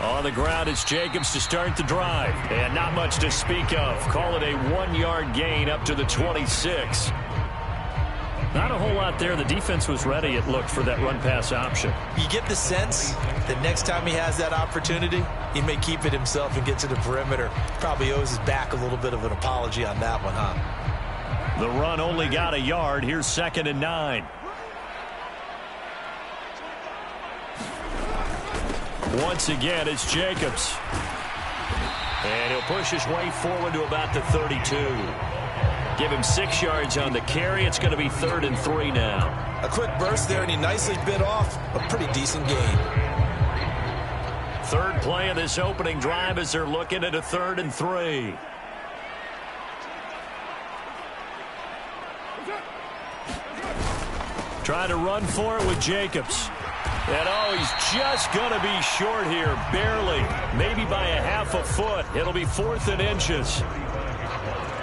On the ground, it's Jacobs to start the drive. And not much to speak of. Call it a 1-yard gain up to the 26. Not a whole lot there. The defense was ready, it looked, for that run-pass option. You get the sense that next time he has that opportunity, he may keep it himself and get to the perimeter. Probably owes his back a little bit of an apology on that one, huh? The run only got a yard. Here's 2nd and 9. Once again, it's Jacobs. And he'll push his way forward to about the 32. Give him 6 yards on the carry. It's going to be 3rd and 3 now. A quick burst there, and he nicely bit off a pretty decent gain. Third play of this opening drive as they're looking at a 3rd and 3. Trying to run for it with Jacobs. And, he's just going to be short here, barely. Maybe by a half a foot. It'll be 4th and inches.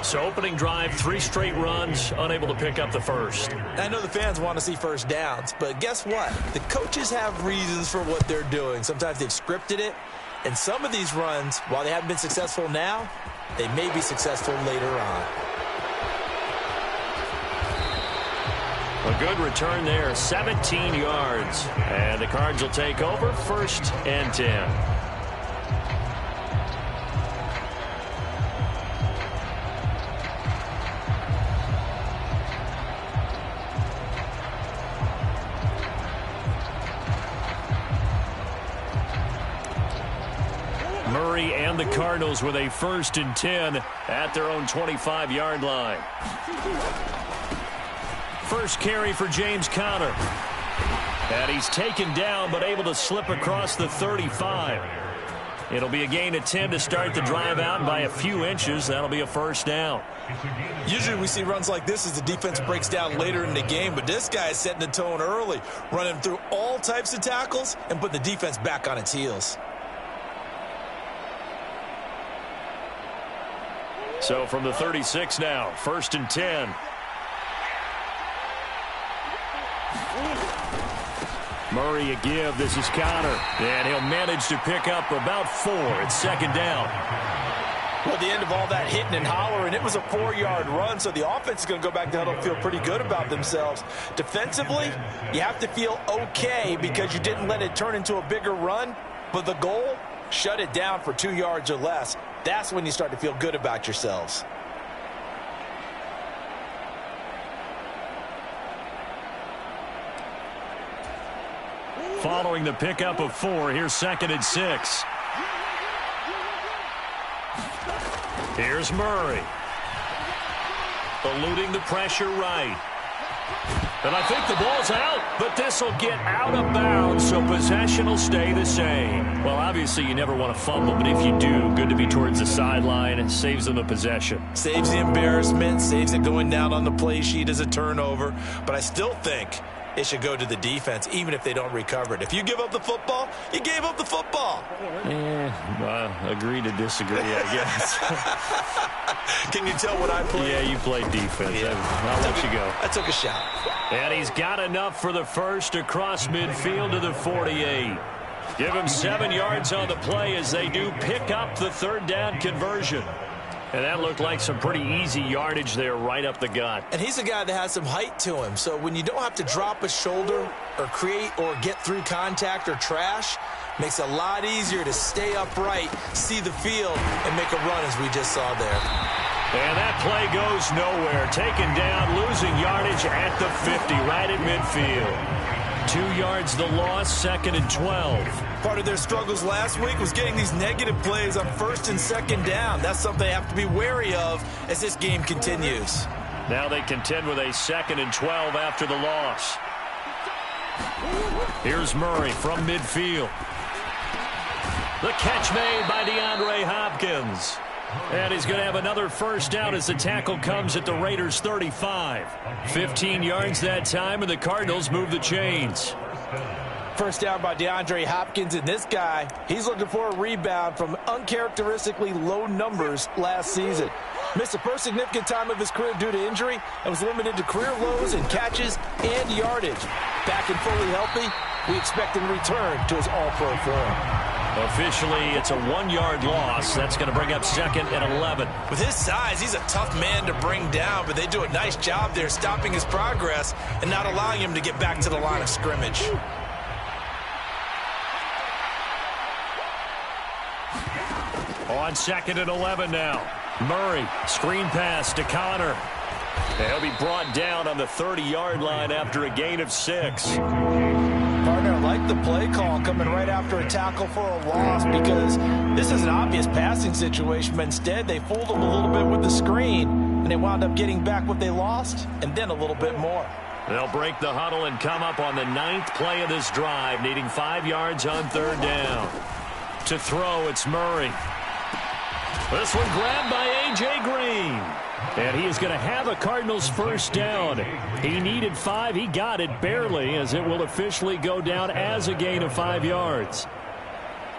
So opening drive, 3 straight runs, unable to pick up the first. I know the fans want to see first downs, but guess what? The coaches have reasons for what they're doing. Sometimes they've scripted it. And some of these runs, while they haven't been successful now, they may be successful later on. A good return there, 17 yards. And the Cards will take over, 1st and 10. Murray and the Cardinals with a 1st and 10 at their own 25-yard line. First carry for James Conner. And he's taken down but able to slip across the 35. It'll be a gain of 10 to start the drive out, and by a few inches, that'll be a 1st down. Usually we see runs like this as the defense breaks down later in the game, but this guy is setting the tone early, running through all types of tackles and put the defense back on its heels. So from the 36 now, 1st and 10. Murray a give. This is Conner. And he'll manage to pick up about 4. It's 2nd down. Well, at the end of all that hitting and hollering, it was a 4-yard run, so the offense is going to go back down and feel pretty good about themselves. Defensively, you have to feel okay because you didn't let it turn into a bigger run, but the goal, shut it down for 2 yards or less. That's when you start to feel good about yourselves. Following the pickup of 4, here's 2nd and 6. Here's Murray. Eluding the pressure right. And I think the ball's out, but this will get out of bounds, so possession will stay the same. Well, obviously you never want to fumble, but if you do, good to be towards the sideline. It saves them the possession. Saves the embarrassment, saves it going down on the play sheet as a turnover. But I still think it should go to the defense, even if they don't recover it. If you give up the football, you gave up the football. Agree to disagree, I guess. Can you tell what I played? Yeah, you played defense. Yeah. I'll let you go. I took a shot. And he's got enough for the first across midfield to the 48. Give him 7 yards on the play as they do pick up the 3rd down conversion. And that looked like some pretty easy yardage there right up the gut. And he's a guy that has some height to him. So when you don't have to drop a shoulder or create or get through contact or trash, makes it a lot easier to stay upright, see the field, and make a run as we just saw there. And that play goes nowhere. Taken down, losing yardage at the 50, right at midfield. 2 yards the loss, 2nd and 12. Part of their struggles last week was getting these negative plays on 1st and 2nd down. That's something they have to be wary of as this game continues. Now they contend with a 2nd and 12 after the loss. Here's Murray from midfield. The catch made by DeAndre Hopkins. And he's going to have another 1st down as the tackle comes at the Raiders' 35. 15 yards that time, and the Cardinals move the chains. 1st down by DeAndre Hopkins, and this guy, he's looking for a rebound from uncharacteristically low numbers last season. Missed the first significant time of his career due to injury and was limited to career lows in catches and yardage. Back and fully healthy, we expect him to return to his all-pro form. Officially, it's a 1-yard loss. That's going to bring up second and 11. With his size, he's a tough man to bring down, but they do a nice job there stopping his progress and not allowing him to get back to the line of scrimmage. On second and 11 now. Murray, screen pass to Connor. He'll be brought down on the 30-yard line after a gain of 6. Partner, like the play call coming right after a tackle for a loss, because this is an obvious passing situation, but instead they fooled him a little bit with the screen, and they wound up getting back what they lost, and then a little bit more. They'll break the huddle and come up on the 9th play of this drive, needing 5 yards on 3rd down. To throw, it's Murray. This one grabbed by A.J. Green. And he is going to have a Cardinals first down. He needed 5. He got it barely, as it will officially go down as a gain of 5 yards.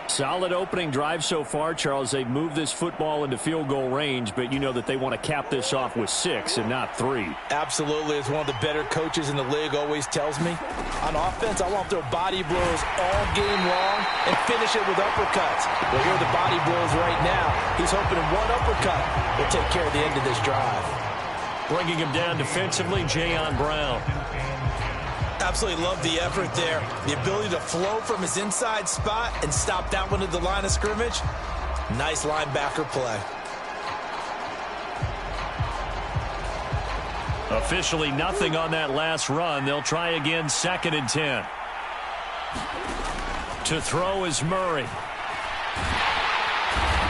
Solid opening drive so far, Charles. They've moved this football into field goal range, but you know that they want to cap this off with 6 and not 3. Absolutely. As one of the better coaches in the league always tells me, on offense, I want to throw body blows all game long and finish it with uppercuts. Well, here are the body blows right now. He's hoping in one uppercut will take care of the end of this drive. Bringing him down defensively, Jayon Brown. Absolutely love the effort there. The ability to flow from his inside spot and stop that one at the line of scrimmage. Nice linebacker play. Officially nothing on that last run. They'll try again, 2nd and 10. To throw is Murray.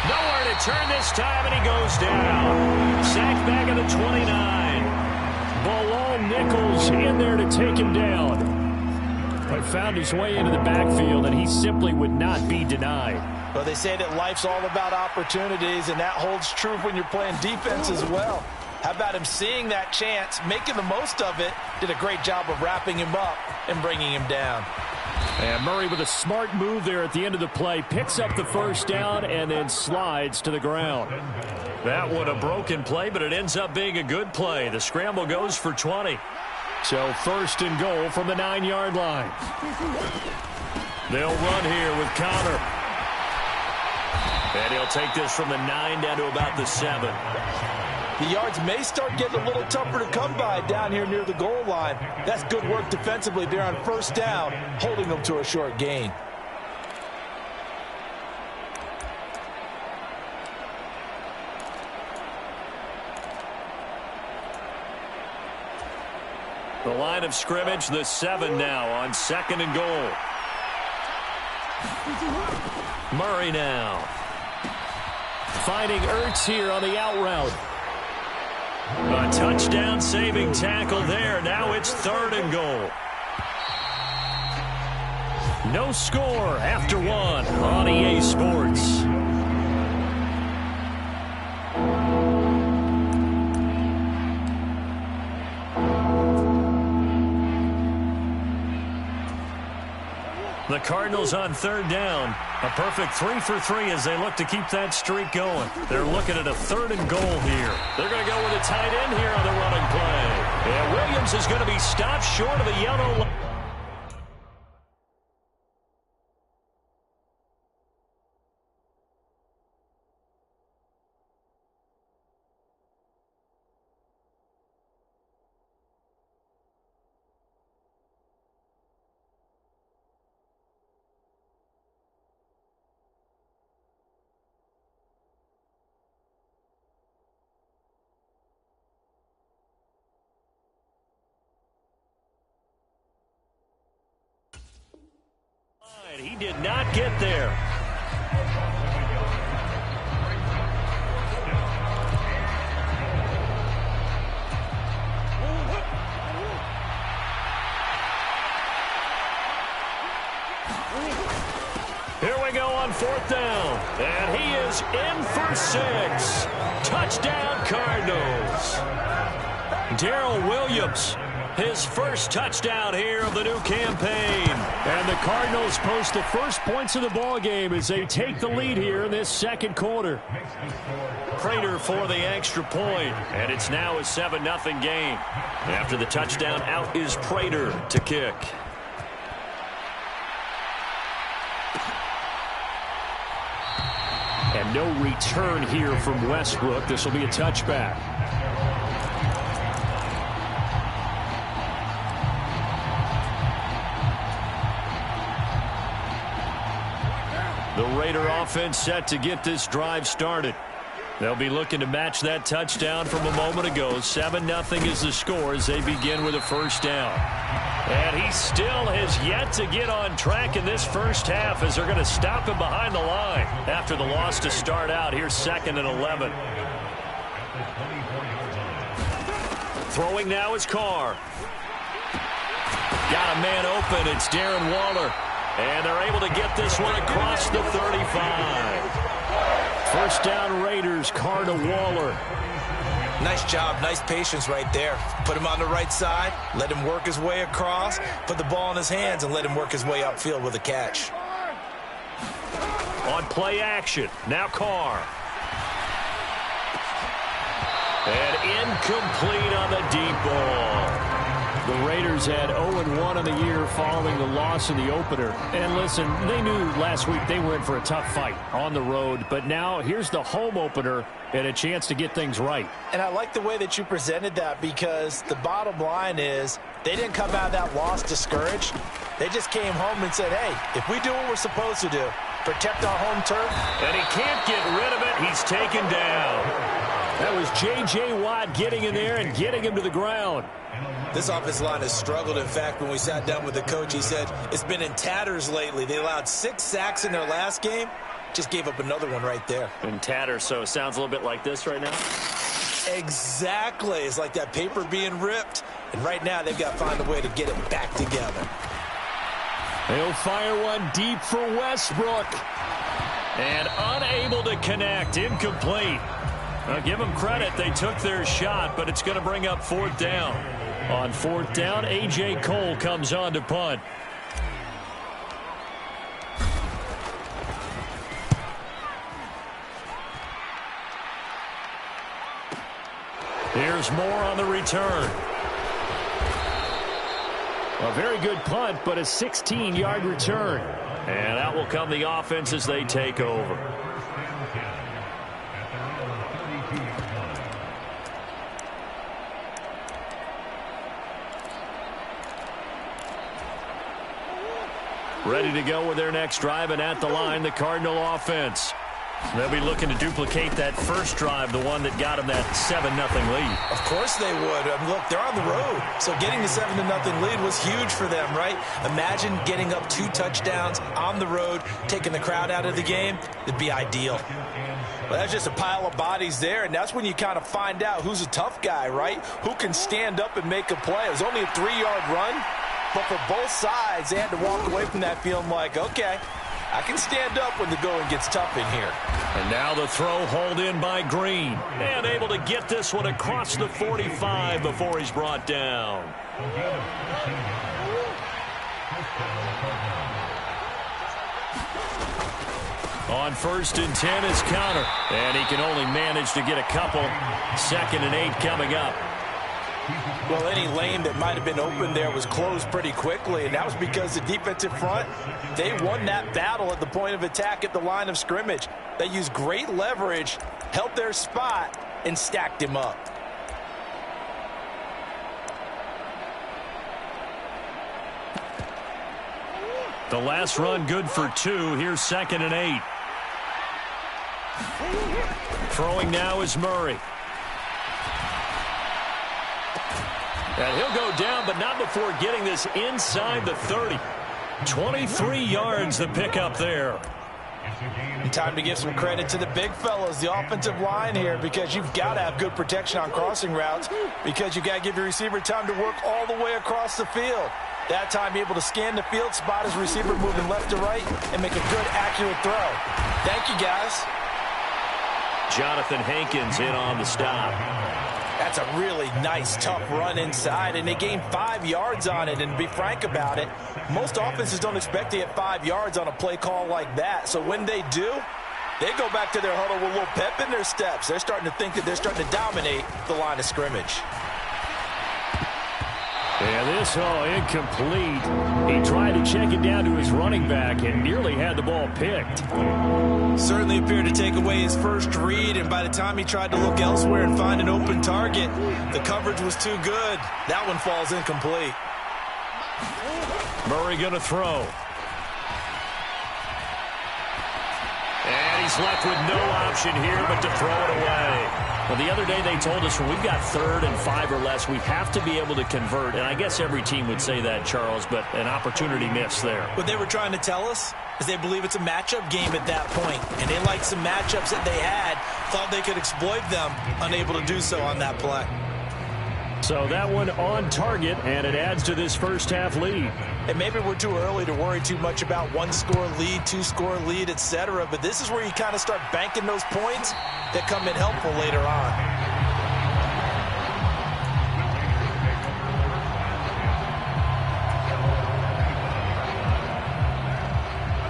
Nowhere to turn this time, and he goes down. Sacked back at the 29. Bilal Nichols in there to take him down. But found his way into the backfield, and he simply would not be denied. Well, they say that life's all about opportunities, and that holds true when you're playing defense as well. How about him seeing that chance, making the most of it, did a great job of wrapping him up and bringing him down. And Murray with a smart move there at the end of the play, picks up the first down and then slides to the ground. That one a broken play, but it ends up being a good play. The scramble goes for 20. So 1st and goal from the 9-yard line. They'll run here with Connor. And he'll take this from the 9 down to about the 7. The yards may start getting a little tougher to come by down here near the goal line. That's good work defensively there on 1st down, holding them to a short gain. The line of scrimmage, the 7 now on 2nd and goal. Murray now. Finding Ertz here on the out route. A touchdown-saving tackle there. Now it's 3rd and goal. No score after 1 on EA Sports. The Cardinals on 3rd down. A perfect 3 for 3 as they look to keep that streak going. They're looking at a 3rd and goal here. They're going to go with a tight end here on the running play. And Williams is going to be stopped short of the yellow line. He did not get there. Here we go on 4th down. And he is in for 6. Touchdown, Cardinals. Darrell Williams, his first touchdown here of the new campaign. And the Cardinals post the first points of the ballgame as they take the lead here in this 2nd quarter. Prater for the extra point, and it's now a 7-0 game. After the touchdown, out is Prater to kick. no return here from Westbrook. This will be a touchback. The Raider offense set to get this drive started. They'll be looking to match that touchdown from a moment ago. 7-0 is the score as they begin with a first down. And he still has yet to get on track in this first half as they're going to stop him behind the line after the loss to start out. Here's 2nd and 11. Throwing now is Carr. Got a man open. It's Darren Waller. And they're able to get this one across the 35. First down Raiders, Carr to Waller. Nice job, nice patience right there. Put him on the right side, let him work his way across, put the ball in his hands, and let him work his way upfield with a catch. On play action, now Carr. And incomplete on the deep ball. The Raiders had 0-1 on the year following the loss in the opener. And listen, they knew last week they were in for a tough fight on the road. But now here's the home opener and a chance to get things right. And I like the way that you presented that, because the bottom line is they didn't come out of that loss discouraged. They just came home and said, hey, if we do what we're supposed to do, protect our home turf. And he can't get rid of it. He's taken down. That was J.J. Watt getting in there and getting him to the ground. This offensive line has struggled. In fact, when we sat down with the coach, he said it's been in tatters lately. They allowed 6 sacks in their last game. Just gave up another one right there. In tatters, so it sounds a little bit like this right now? Exactly. It's like that paper being ripped. And right now, they've got to find a way to get it back together. He'll fire one deep for Westbrook. And unable to connect. Incomplete. Now, give them credit. They took their shot, but it's going to bring up 4th down. On 4th down, A.J. Cole comes on to punt. Here's Moore on the return. A very good punt, but a 16-yard return. And out will come the offense as they take over. Ready to go with their next drive, and at the line, the Cardinal offense. They'll be looking to duplicate that first drive, the one that got them that 7-0 lead. Of course they would. Look, they're on the road, so getting the 7-0 lead was huge for them, right? Imagine getting up 2 touchdowns on the road, taking the crowd out of the game. It'd be ideal. Well, that's just a pile of bodies there, and that's when you kind of find out who's a tough guy, right? Who can stand up and make a play. It was only a 3-yard run. But for both sides, they had to walk away from that feeling like, okay, I can stand up when the going gets tough in here. And now the throw hauled in by Green. And able to get this one across the 45 before he's brought down. On 1st and 10 is Counter. And he can only manage to get a couple. 2nd and 8 coming up. Well, any lane that might have been open there was closed pretty quickly, and that was because the defensive front, they won that battle at the point of attack at the line of scrimmage. They used great leverage, held their spot, and stacked him up. The last run good for 2. Here's 2nd and 8. Throwing now is Murray. And he'll go down, but not before getting this inside the 30. 23 yards the pickup there. And time to give some credit to the big fellas, the offensive line here, because you've got to have good protection on crossing routes, because you've got to give your receiver time to work all the way across the field. That time, able to scan the field, spot his receiver moving left to right, and make a good, accurate throw. Thank you, guys. Jonathan Hankins in on the stop. That's a really nice, tough run inside, and they gained 5 yards on it. And to be frank about it, most offenses don't expect to get 5 yards on a play call like that. So when they do, they go back to their huddle with a little pep in their steps. They're starting to think that they're starting to dominate the line of scrimmage. And this, incomplete. He tried to check it down to his running back and nearly had the ball picked. Certainly appeared to take away his first read, and by the time he tried to look elsewhere and find an open target, the coverage was too good. That one falls incomplete. Murray going to throw. And he's left with no option here but to throw it away. Well, the other day they told us when we've got 3rd and 5 or less, we have to be able to convert. And I guess every team would say that, Charles, but an opportunity missed there. What they were trying to tell us is they believe it's a matchup game at that point. And they liked some matchups that they had, thought they could exploit them, unable to do so on that play. So that one on target, and it adds to this first half lead. And maybe we're too early to worry too much about 1-score lead, 2-score lead, etc. But this is where you kind of start banking those points that come in helpful later on.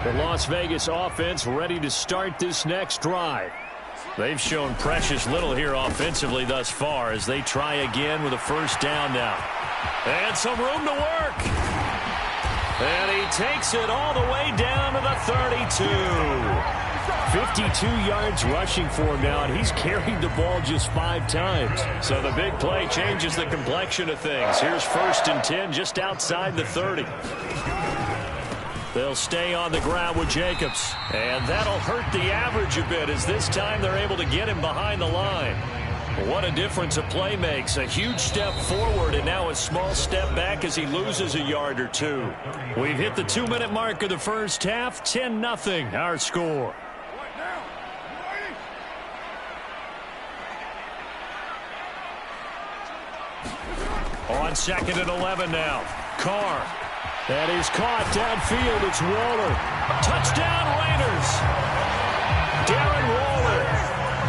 The Las Vegas offense ready to start this next drive. They've shown precious little here offensively thus far as they try again with a first down now. And some room to work. And he takes it all the way down to the 32. 52 yards rushing for him now, and he's carried the ball just 5 times. So the big play changes the complexion of things. Here's 1st and 10 just outside the 30. They'll stay on the ground with Jacobs. And that'll hurt the average a bit as this time they're able to get him behind the line. What a difference a play makes. A huge step forward and now a small step back as he loses a yard or 2. We've hit the 2-minute mark of the first half. 10-0 our score. On 2nd and 11 now. Carr. That is caught downfield. It's Waller. Touchdown, Raiders. Darren Waller,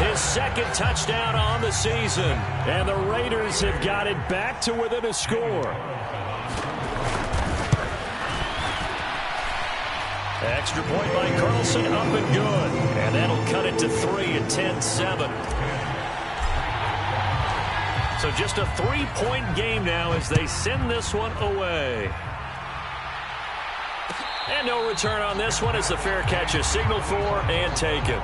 his 2nd touchdown on the season. And the Raiders have got it back to within a score. Extra point by Carlson, up and good. And that'll cut it to 3 at 10-7. So just a 3-point game now as they send this one away. And no return on this one as the fair catch is signaled for and taken.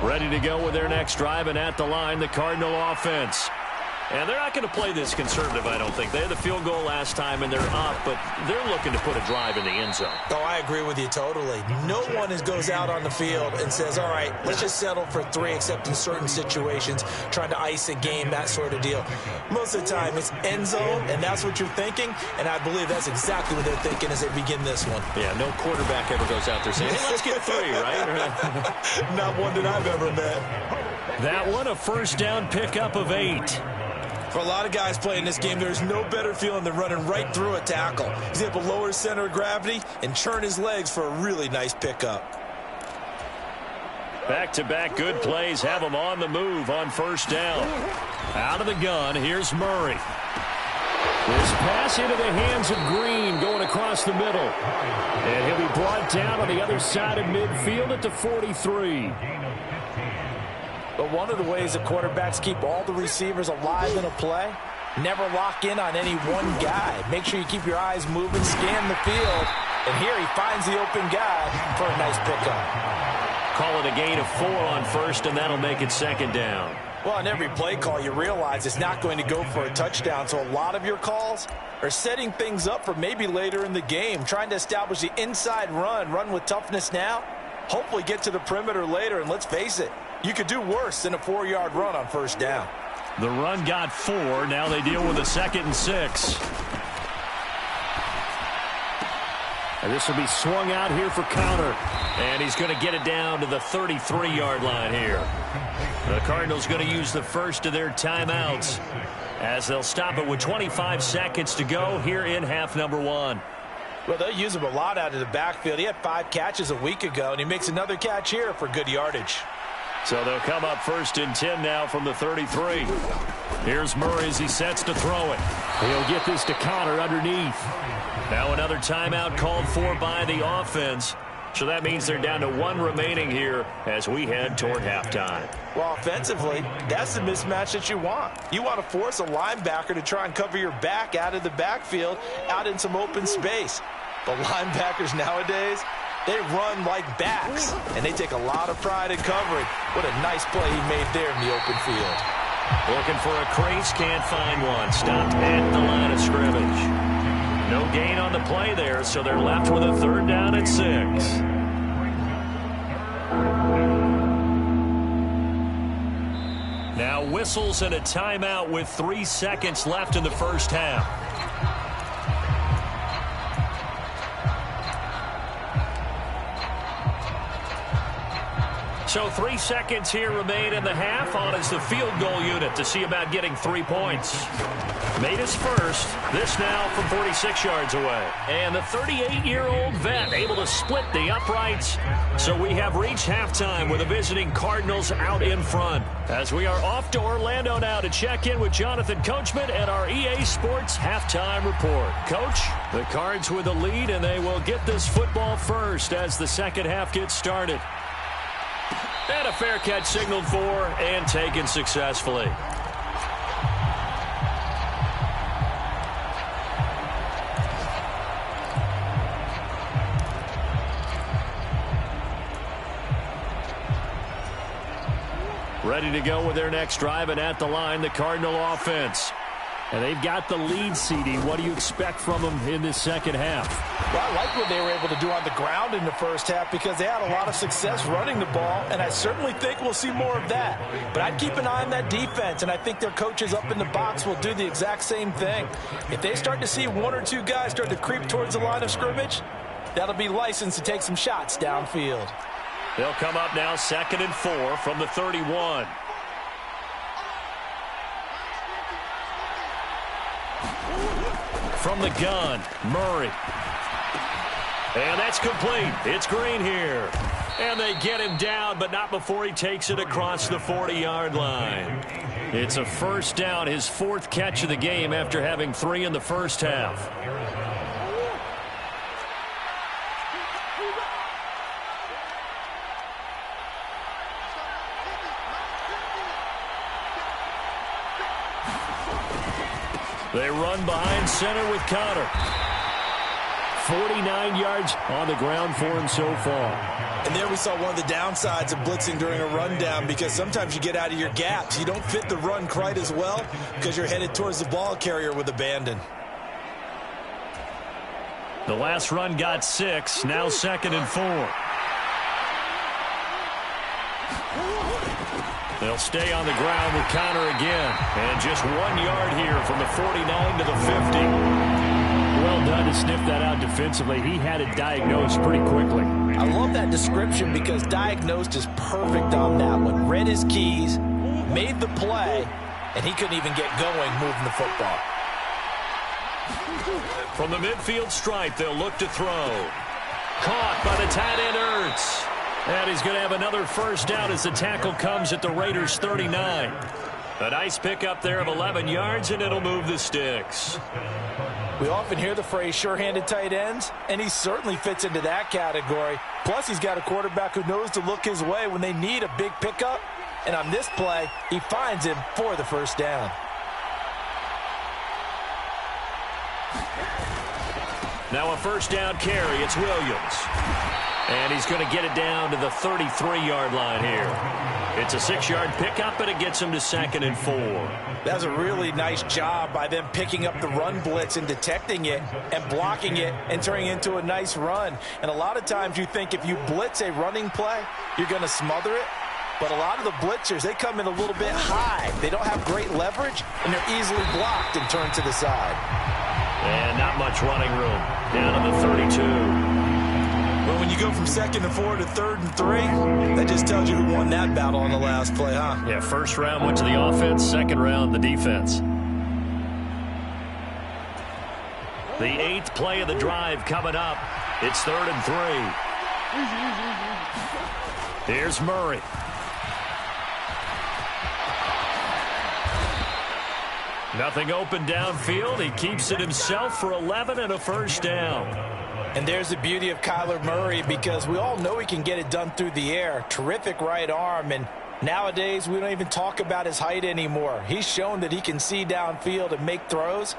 Ready to go with their next drive, and at the line, the Cardinal offense. And they're not going to play this conservative, I don't think. They had the field goal last time, and they're up, but they're looking to put a drive in the end zone. Oh, I agree with you totally. No one goes out on the field and says, all right, let's just settle for 3, except in certain situations, trying to ice a game, that sort of deal. Most of the time, it's end zone, and that's what you're thinking, and I believe that's exactly what they're thinking as they begin this one. Yeah, no quarterback ever goes out there saying, hey, let's get 3, right? Not one that I've ever met. That one, a first down pickup of 8. For a lot of guys playing this game, there's no better feeling than running right through a tackle. He's able to lower his center of gravity and churn his legs for a really nice pickup. Back-to-back good plays have him on the move on first down. Out of the gun, here's Murray. This pass into the hands of Green going across the middle. And he'll be brought down on the other side of midfield at the 43. But one of the ways that quarterbacks keep all the receivers alive in a play, never lock in on any one guy. Make sure you keep your eyes moving, scan the field, and here he finds the open guy for a nice pickup. Call it a gain of 4 on first, and that'll make it 2nd down. Well, on every play call, you realize it's not going to go for a touchdown, so a lot of your calls are setting things up for maybe later in the game, trying to establish the inside run with toughness now, hopefully get to the perimeter later, and let's face it, you could do worse than a 4-yard run on first down. The run got 4. Now they deal with a 2nd and 6. And this will be swung out here for counter. And he's going to get it down to the 33-yard line here. The Cardinals going to use the first of their timeouts as they'll stop it with 25 seconds to go here in half number 1. Well, they'll use him a lot out of the backfield. He had 5 catches a week ago, and he makes another catch here for good yardage. So they'll come up 1st and 10 now from the 33. Here's Murray as he sets to throw it. He'll get this to Connor underneath. Now another timeout called for by the offense. So that means they're down to 1 remaining here as we head toward halftime. Well, offensively, that's the mismatch that you want. You want to force a linebacker to try and cover your back out of the backfield, out in some open space. But linebackers nowadays, they run like backs, and they take a lot of pride in covering. What a nice play he made there in the open field. Looking for a crease, can't find one. Stopped at the line of scrimmage. No gain on the play there, so they're left with a 3rd down and 6. Now whistles and a timeout with 3 seconds left in the first half. So 3 seconds here remain in the half. On is the field goal unit to see about getting 3 points. Made his first. This now from 46 yards away. And the 38-year-old vet able to split the uprights. So we have reached halftime with the visiting Cardinals out in front. As we are off to Orlando now to check in with Jonathan Coachman and our EA Sports halftime report. Coach, the Cards with the lead, and they will get this football first as the second half gets started. And a fair catch signaled for and taken successfully. Ready to go with their next drive, and at the line, the Cardinal offense. And they've got the lead, CD. What do you expect from them in this second half? Well, I like what they were able to do on the ground in the first half because they had a lot of success running the ball, and I certainly think we'll see more of that. But I'd keep an eye on that defense, and I think their coaches up in the box will do the exact same thing. If they start to see 1 or 2 guys start to creep towards the line of scrimmage, that'll be licensed to take some shots downfield. They'll come up now 2nd and 4 from the 31. From the gun, Murray. And that's complete. It's Green here. And they get him down, but not before he takes it across the 40-yard line. It's a first down, his 4th catch of the game after having 3 in the first half. They run behind center with Connor. 49 yards on the ground for him so far. And there we saw one of the downsides of blitzing during a rundown because sometimes you get out of your gaps. You don't fit the run quite as well because you're headed towards the ball carrier with abandon. The last run got 6, now 2nd and 4. They'll stay on the ground with Connor again. And just 1 yard here from the 49 to the 50. Well done to sniff that out defensively. He had it diagnosed pretty quickly. I love that description because diagnosed is perfect on that one. Read his keys, made the play, and he couldn't even get going moving the football. From the midfield stripe, they'll look to throw. Caught by the tight end Ertz. And he's going to have another first down as the tackle comes at the Raiders' 39. A nice pickup there of 11 yards, and it'll move the sticks. We often hear the phrase sure-handed tight ends, and he certainly fits into that category. Plus, he's got a quarterback who knows to look his way when they need a big pickup. And on this play, he finds him for the first down. Now a first down carry. It's Williams. And he's going to get it down to the 33-yard line here. It's a 6-yard pickup, and it gets him to 2nd and 4. That's a really nice job by them picking up the run blitz and detecting it and blocking it and turning it into a nice run. And a lot of times you think if you blitz a running play, you're going to smother it. But a lot of the blitzers, they come in a little bit high. They don't have great leverage, and they're easily blocked and turned to the side. And not much running room. Down to the 32. Well, when you go from 2nd and 4 to 3rd and 3, that just tells you who won that battle on the last play, huh? Yeah, first round went to the offense, second round the defense. The 8th play of the drive coming up. It's 3rd and 3. Here's Murray. Nothing open downfield. He keeps it himself for 11 and a first down. And there's the beauty of Kyler Murray, because we all know he can get it done through the air. Terrific right arm, and nowadays we don't even talk about his height anymore. He's shown that he can see downfield and make throws,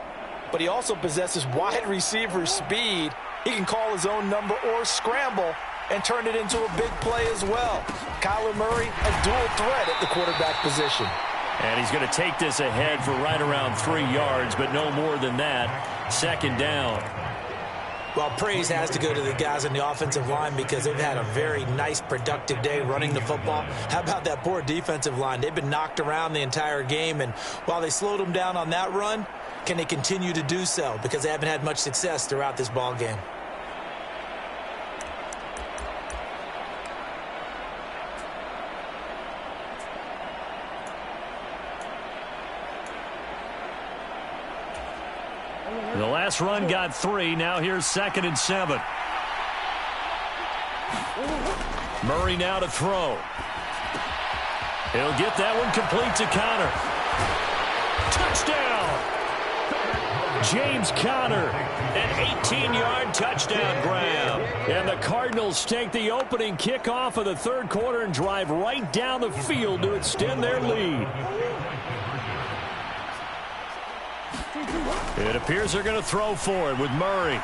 but he also possesses wide receiver speed. He can call his own number or scramble and turn it into a big play as well. Kyler Murray, a dual threat at the quarterback position. And he's going to take this ahead for right around 3 yards, but no more than that. Second down. Well, praise has to go to the guys on the offensive line because they've had a very nice, productive day running the football. How about that poor defensive line? They've been knocked around the entire game, and while they slowed them down on that run, can they continue to do so? Because they haven't had much success throughout this ball game. The last run got 3. Now here's 2nd and 7. Murray now to throw. He'll get that one complete to Conner. Touchdown! James Conner, an 18-yard touchdown grab. And the Cardinals take the opening kickoff of the third quarter and drive right down the field to extend their lead. It appears they're going to throw for it with Murray.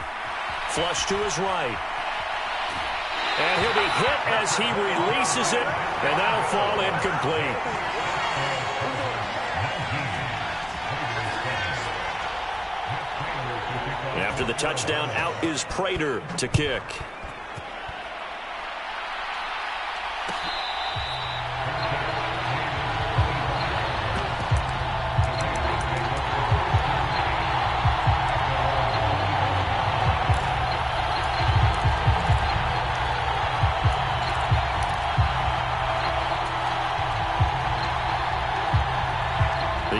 Flush to his right. And he'll be hit as he releases it, and that'll fall incomplete. After the touchdown, out is Prater to kick.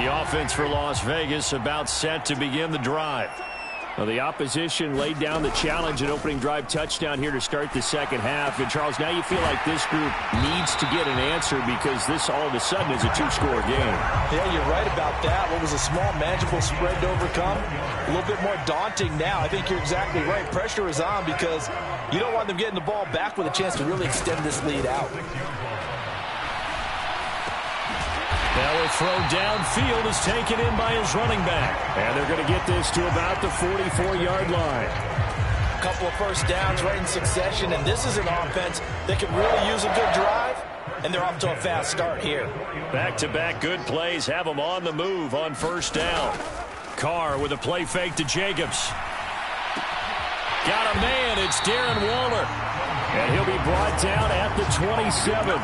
Offense for Las Vegas about set to begin the drive. Well, the opposition laid down the challenge and opening drive touchdown here to start the second half. And, Charles, now you feel like this group needs to get an answer because this all of a sudden is a two-score game. Yeah, you're right about that. What was a small, manageable spread to overcome, a little bit more daunting now. I think you're exactly right. Pressure is on because you don't want them getting the ball back with a chance to really extend this lead out. Now a throw downfield is taken in by his running back. And they're going to get this to about the 44-yard line. A couple of first downs right in succession, and this is an offense that can really use a good drive, and they're off to a fast start here. Back-to-back good plays have them on the move on first down. Carr with a play fake to Jacobs. Got a man. It's Darren Waller. And he'll be brought down at the 27.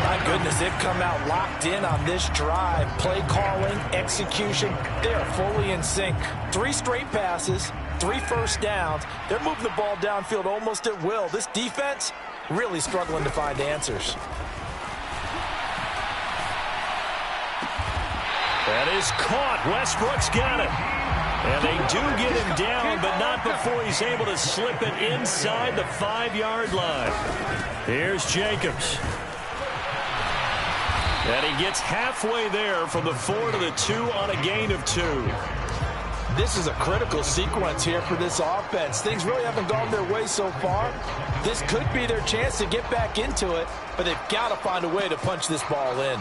My goodness, they've come out locked in on this drive. Play calling, execution, they are fully in sync. 3 straight passes, 3 first downs. They're moving the ball downfield almost at will. This defense really struggling to find answers. That is caught. Westbrook's got it. And they do get him down, but not before he's able to slip it inside the 5-yard line. Here's Jacobs. And he gets halfway there from the 4 to the 2 on a gain of 2. This is a critical sequence here for this offense. Things really haven't gone their way so far. This could be their chance to get back into it, but they've got to find a way to punch this ball in.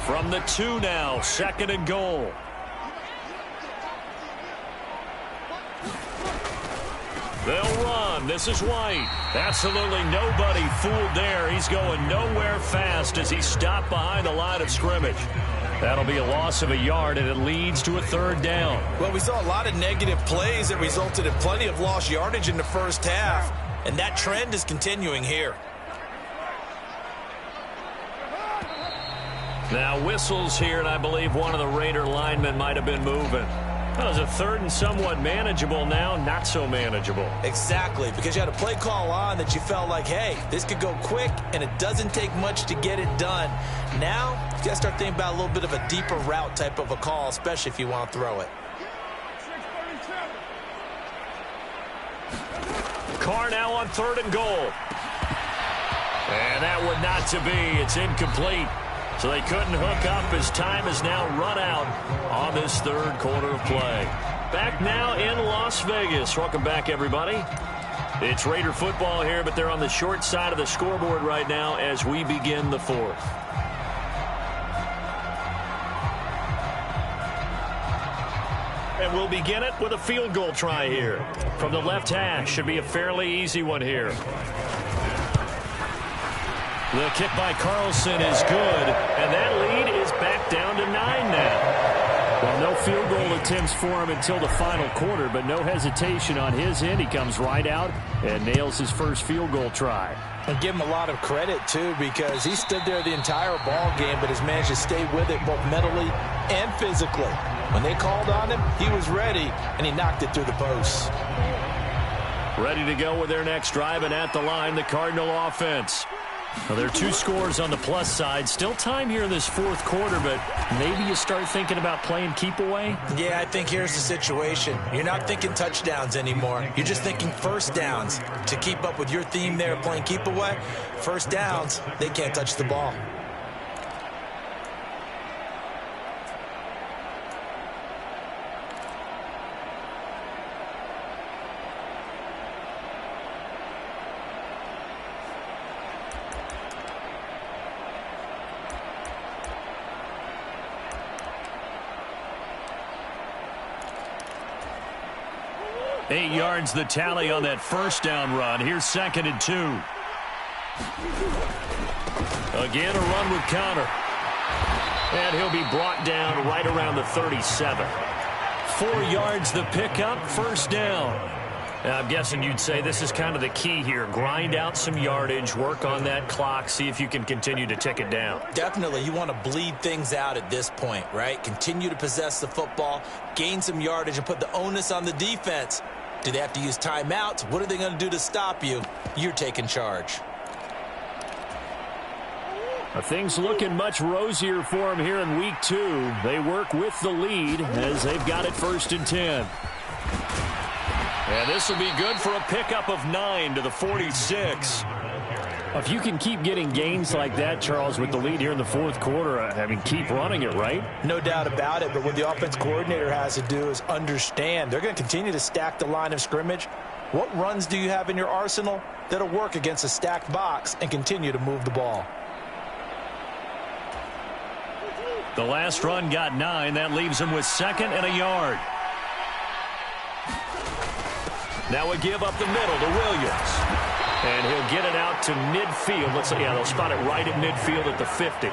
From the 2 now, 2nd and goal. They'll run. This is White. Absolutely nobody fooled there. He's going nowhere fast as he stopped behind the line of scrimmage. That'll be a loss of a yard, and it leads to a 3rd down. Well, we saw a lot of negative plays that resulted in plenty of lost yardage in the first half, and that trend is continuing here. Now whistles here, and I believe one of the Raider linemen might have been moving. That was a third and somewhat manageable, now not so manageable. Exactly, because you had a play call on that you felt like, hey, this could go quick, and it doesn't take much to get it done. Now, you got to start thinking about a little bit of a deeper route type of a call, especially if you want to throw it. Carr now on 3rd and goal. And that would not to be. It's incomplete. So they couldn't hook up as time has now run out on this 3rd quarter of play. Back now in Las Vegas. Welcome back, everybody. It's Raider football here, but they're on the short side of the scoreboard right now as we begin the 4th. And we'll begin it with a field goal try here. From the left hash, should be a fairly easy one here. The kick by Carlson is good, and that lead is back down to 9 now. Well, no field goal attempts for him until the final quarter, but no hesitation on his end. He comes right out and nails his first field goal try. And give him a lot of credit, too, because he stood there the entire ball game, but has managed to stay with it both mentally and physically. When they called on him, he was ready, and he knocked it through the posts. Ready to go with their next drive, and at the line, the Cardinal offense. Well, there are 2 scores on the plus side. Still time here in this 4th quarter, but maybe you start thinking about playing keep away? Yeah, I think here's the situation. You're not thinking touchdowns anymore. You're just thinking first downs. To keep up with your theme there, playing keep away, first downs, they can't touch the ball. Eight yards the tally on that first down run. Here's 2nd and 2. Again, a run with Connor. And he'll be brought down right around the 37. 4 yards the pickup, first down. Now, I'm guessing you'd say this is kind of the key here. Grind out some yardage, work on that clock, see if you can continue to tick it down. Definitely. You want to bleed things out at this point, right? Continue to possess the football, gain some yardage, and put the onus on the defense. Do they have to use timeouts? What are they going to do to stop you? You're taking charge. Things looking much rosier for them here in week 2. They work with the lead as they've got it 1st and 10. And this will be good for a pickup of 9 to the 46. If you can keep getting gains like that, Charles, with the lead here in the 4th quarter, I mean, keep running it, right? No doubt about it, but what the offense coordinator has to do is understand. They're going to continue to stack the line of scrimmage. What runs do you have in your arsenal that'll work against a stacked box and continue to move the ball? The last run got 9. That leaves him with 2nd and a yard. Now a give up the middle to Williams. And he'll get it out to midfield. Let's say, yeah, they'll spot it right at midfield at the 50.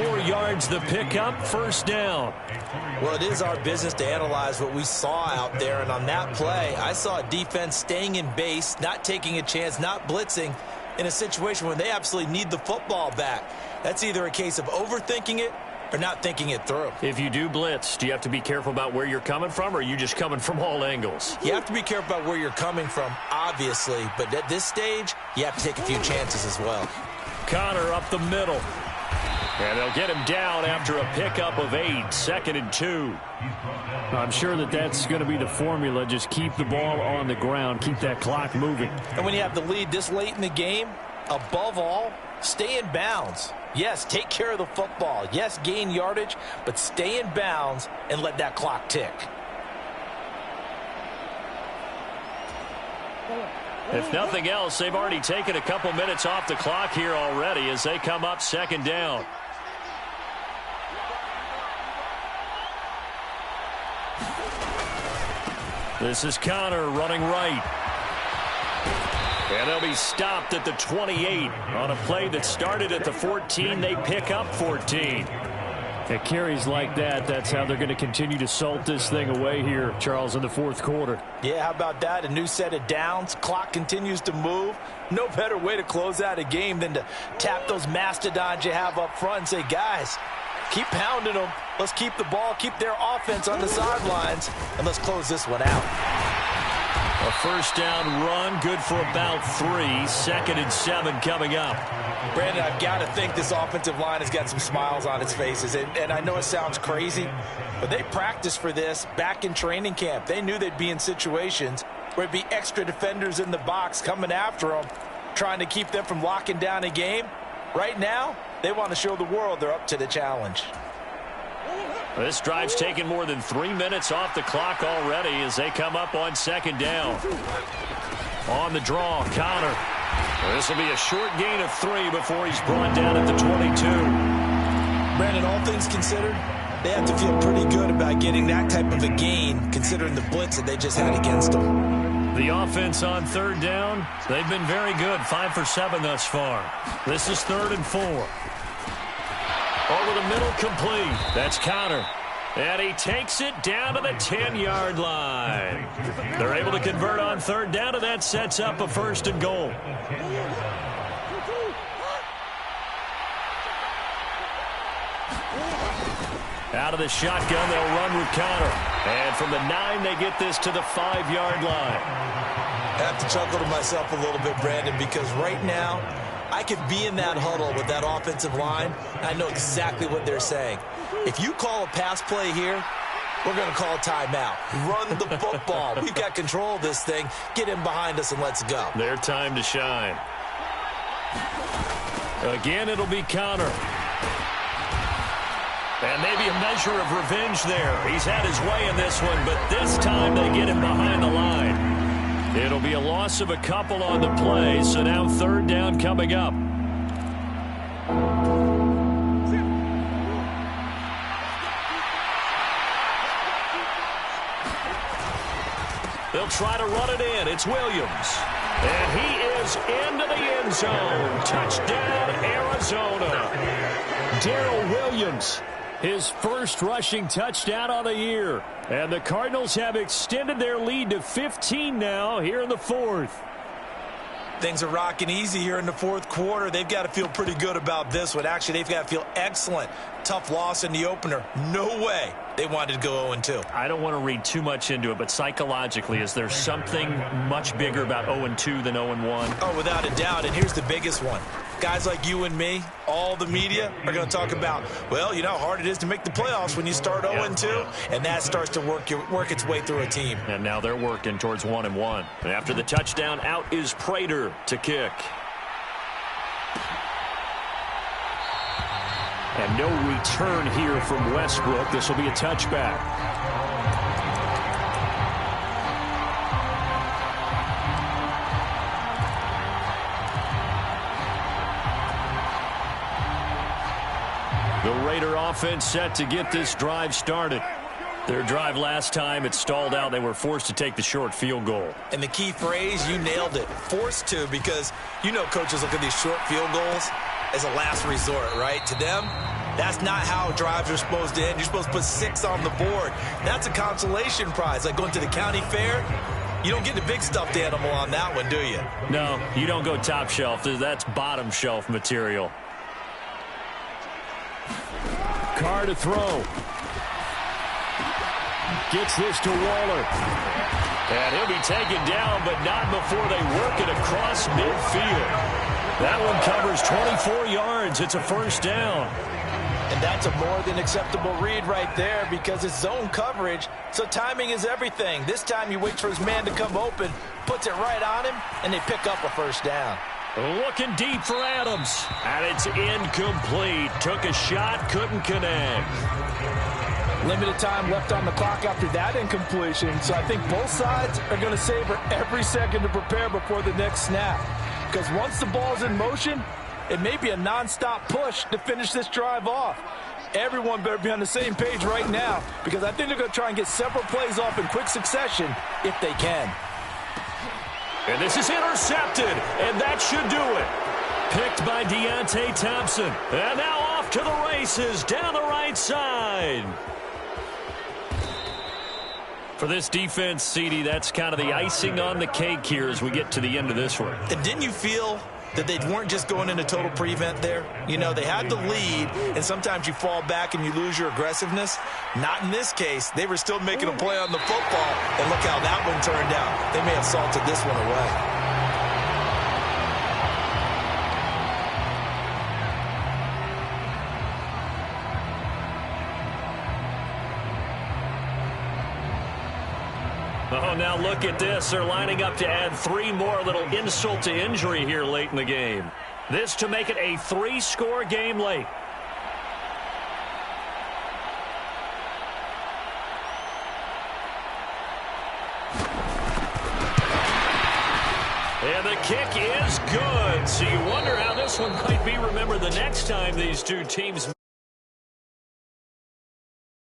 4 yards the pickup, first down. Well, it is our business to analyze what we saw out there. And on that play, I saw a defense staying in base, not taking a chance, not blitzing in a situation where they absolutely need the football back. That's either a case of overthinking it or not thinking it through. If you do blitz, do you have to be careful about where you're coming from, or are you just coming from all angles? You have to be careful about where you're coming from, obviously, but at this stage, you have to take a few chances as well. Connor up the middle. And they'll get him down after a pickup of 8, 2nd and 2. I'm sure that's going to be the formula. Just keep the ball on the ground, keep that clock moving. And when you have the lead this late in the game, above all, stay in bounds. Yes, take care of the football. Yes, gain yardage, but stay in bounds and let that clock tick. If nothing else, they've already taken a couple minutes off the clock here already as they come up 2nd down. This is Connor running right. And they'll be stopped at the 28 on a play that started at the 14. They pick up 14. At carries like that, that's how they're going to continue to salt this thing away here, Charles, in the 4th quarter. Yeah, how about that? A new set of downs. Clock continues to move. No better way to close out a game than to tap those mastodons you have up front and say, guys, keep pounding them. Let's keep the ball, keep their offense on the sidelines, and let's close this one out. A first down run, good for about 3. 2nd and 7 coming up. Brandon, I've got to think this offensive line has got some smiles on its faces. And I know it sounds crazy, but they practiced for this back in training camp. They knew they'd be in situations where it'd be extra defenders in the box coming after them, trying to keep them from locking down a game. Right now, they want to show the world they're up to the challenge. This drive's taken more than 3 minutes off the clock already as they come up on 2nd down. On the draw, Connor. This will be a short gain of 3 before he's brought down at the 22. Brandon, all things considered, they have to feel pretty good about getting that type of a gain, considering the blitz that they just had against them. The offense on 3rd down, they've been very good, 5 for 7 thus far. This is 3rd and 4. Over the middle, complete. That's Connor. And he takes it down to the 10-yard line. They're able to convert on 3rd down, and that sets up a 1st and goal. Out of the shotgun, they'll run with Connor. And from the 9, they get this to the 5-yard line. I have to chuckle to myself a little bit, Brandon, because right now, I could be in that huddle with that offensive line. I know exactly what they're saying. If you call a pass play here, we're going to call a timeout. Run the football. We've got control of this thing. Get in behind us and let's go. Their time to shine. Again, it'll be Connor. And maybe a measure of revenge there. He's had his way in this one, but this time they get him behind the line. It'll be a loss of a couple on the play, so now 3rd down coming up. They'll try to run it in. It's Williams. And he is into the end zone. Touchdown, Arizona. Darrell Williams, his first rushing touchdown of the year. And the Cardinals have extended their lead to 15 now here in the 4th. Things are rocking easy here in the 4th quarter. They've got to feel pretty good about this one. Actually, they've got to feel excellent. Tough loss in the opener. No way they wanted to go 0-2. I don't want to read too much into it, but psychologically, is there something much bigger about 0-2 than 0-1? Oh, without a doubt, and here's the biggest one. Guys like you and me, all the media, are going to talk about, well, you know how hard it is to make the playoffs when you start 0-2, and that starts to work its way through a team. And now they're working towards 1-1. And after the touchdown, out is Prater to kick. And no return here from Westbrook. This will be a touchback. The Raider offense set to get this drive started. Their drive last time, it stalled out. They were forced to take the short field goal. And the key phrase, you nailed it, forced to, because you know coaches look at these short field goals as a last resort, right? To them, that's not how drives are supposed to end. You're supposed to put 6 on the board. That's a consolation prize. Like going to the county fair, you don't get the big stuffed animal on that one, do you? No, you don't go top shelf. That's bottom shelf material. Carr to throw. Gets this to Waller. And he'll be taken down, but not before they work it across midfield. That one covers 24 yards. It's a first down. And that's a more than acceptable read right there because it's zone coverage, so timing is everything. This time he waits for his man to come open, puts it right on him, and they pick up a first down. Looking deep for Adams. And it's incomplete. Took a shot, couldn't connect. Limited time left on the clock after that incompletion, so I think both sides are going to savor every second to prepare before the next snap. Because once the ball's in motion, it may be a non-stop push to finish this drive off. Everyone better be on the same page right now because I think they're going to try and get several plays off in quick succession if they can. And this is intercepted, and that should do it. Picked by Deontay Thompson. And now off to the races down the right side. For this defense, CD, that's kind of the icing on the cake here as we get to the end of this one. And didn't you feel that they weren't just going into total prevent there. You know, they had the lead, and sometimes you fall back and you lose your aggressiveness. Not in this case. They were still making a play on the football, and look how that one turned out. They may have salted this one away. Oh, now look at this. They're lining up to add 3 more, little insult to injury here late in the game. This to make it a 3-score game late. And the kick is good. So you wonder how this one might be remembered the next time these two teams